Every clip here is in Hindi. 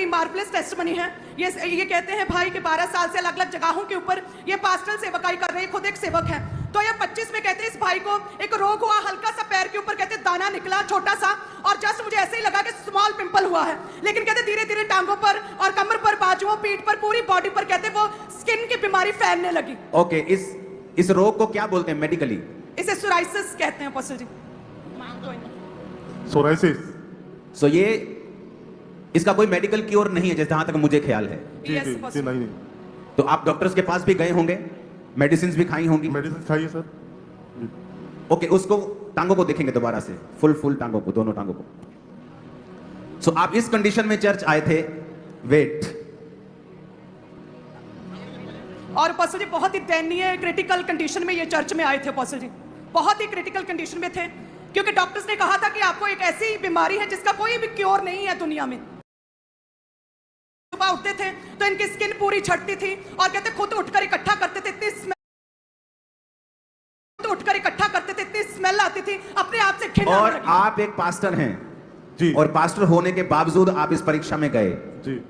मार्वलस टेस्टिमनी है। ये कहते हैं भाई कि 12 साल से अलग अलग जगहों के ऊपर ये पास्टल सेवकाई कर रहे हैं, खुद एक सेवक है। 2025 में कहते हैं इस भाई को एक रोग हुआ, हल्का सा पैर के ऊपर कहते हैं दाना निकला छोटा सा, और जस्ट मुझे ऐसे ही लगा कि स्मॉल पिंपल हुआ है, लेकिन कहते धीरे धीरे टांगों पर और कमर पर, बाजुओं, पीठ पर, पूरी बॉडी पर कहते वो स्किन की बीमारी फैलने लगी। ओके, इस रोग को क्या बोलते हैं मेडिकली? इसे सोराइसिस कहते हैं अपोस्टल जी। सोराइसिस। सो ये इसका कोई मेडिकल क्योर नहीं है जहां तक मुझे ख्याल है। जी नहीं। तो आप डॉक्टर्स के पास भी गए होंगे, मेडिसिन भी खाई होंगी? मेडिसिन खाई है सर। ओके, उसको टांगों को देखेंगे दोबारा से, फुल टांगों को, दोनों टांगों को। सो आप इस कंडीशन में चर्च आए थे, वेट। और अपोस्टल जी बहुत ही दयनीय क्रिटिकल कंडीशन में ये चर्च में आए थे अपोस्टल जी, बहुत ही क्रिटिकल कंडीशन में थे, क्योंकि डॉक्टर्स ने कहा था कि आपको एक ऐसी बीमारी है जिसका कोई भी क्योर नहीं है दुनिया में। सुबह उठते थे तो इनकी स्किन पूरी छटती थी और कहते खुद उठकर इकट्ठा करते थे, इतनी स्मेल आती थी, अपने आप से घिन। और आप एक पास्टर हैं जी, और पास्टर होने के बावजूद आप इस परीक्षा में गए जी।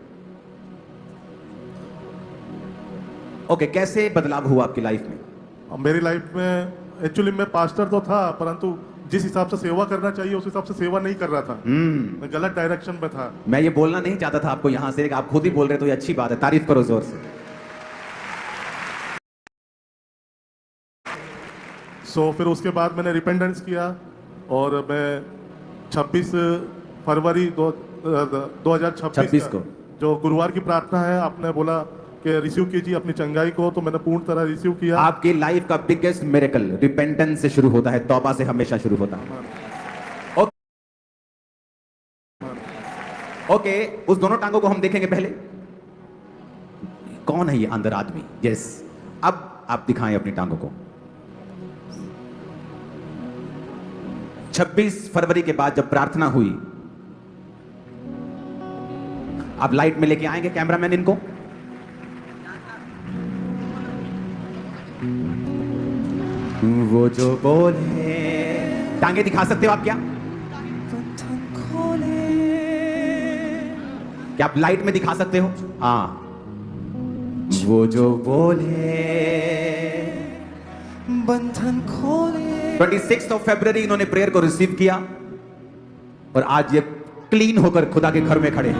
ओके, कैसे बदलाव हुआ आपकी लाइफ में? मेरी लाइफ में एक्चुअली मैं पास्टर तो था, परंतु जिस हिसाब से सेवा करना चाहिए उस हिसाब से सेवा नहीं कर रहा था। मैं गलत डायरेक्शन में था। मैं ये बोलना नहीं चाहता था आपको यहां से, आप खुद ही बोल रहे तो ये अच्छी बात है, तारीफ करो जोर से। फिर उसके बाद मैंने रिपेंडेंस किया और मैं 26 फरवरी 2026 को जो गुरुवार की प्रार्थना है, आपने बोला कि रिसीव कीजिए अपनी चंगाई को, तो मैंने पूर्ण तरह रिसीव किया। आपकी लाइफ का बिगेस्ट मिरेकल रिपेंटेंस से शुरू होता है, तौबा से हमेशा शुरू होता है। ओके, उस दोनों टांगों को हम देखेंगे पहले। कौन है ये अंदर आदमी? यस, अब आप दिखाएं अपनी टांगों को। 26 फरवरी के बाद जब प्रार्थना हुई, आप लाइट में लेके आएंगे कैमरामैन इनको। वो जो बोले, टांगे दिखा सकते हो आप? क्या आप लाइट में दिखा सकते हो? हाँ। वो जो बोले बंधन खोले। 26 फरवरी इन्होंने प्रेयर को रिसीव किया और आज ये क्लीन होकर खुदा के घर में खड़े हैं।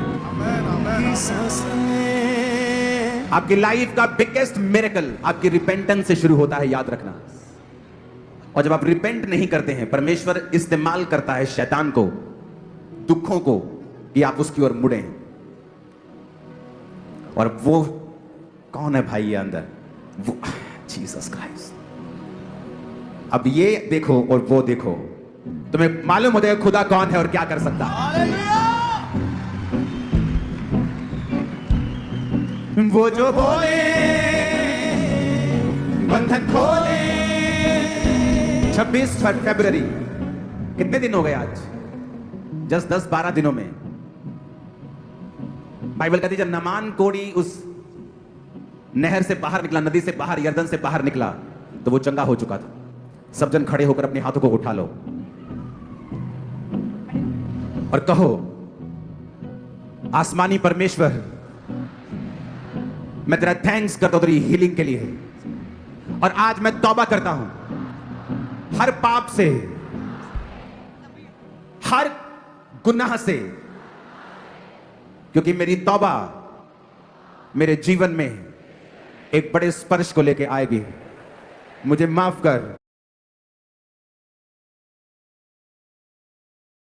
आपकी लाइफ का बिगेस्ट मिरेकल आपकी रिपेंटेंस से शुरू होता है, याद रखना। और जब आप रिपेंट नहीं करते हैं, परमेश्वर इस्तेमाल करता है शैतान को, दुखों को, कि आप उसकी ओर मुड़े। और वो कौन है भाई ये अंदर? वो जीसस क्राइस्ट। अब ये देखो और वो देखो, तुम्हें मालूम हो जाएगा खुदा कौन है और क्या कर सकता है। वो जो बोले बंधन खोले। 26 फरवरी, कितने दिन हो गए आज? जस्ट 10-12 दिनों में। बाइबल कहती है जब नामान कोढ़ी उस नहर से बाहर निकला, नदी से बाहर, यर्दन से बाहर निकला, तो वो चंगा हो चुका था। सब जन खड़े होकर अपने हाथों को उठा लो और कहो, आसमानी परमेश्वर, मैं तेरा थैंक्स करता हूं तेरी हीलिंग के लिए। और आज मैं तौबा करता हूं हर पाप से, हर गुनाह से, क्योंकि मेरी तौबा मेरे जीवन में एक बड़े स्पर्श को लेके आएगी। मुझे माफ कर।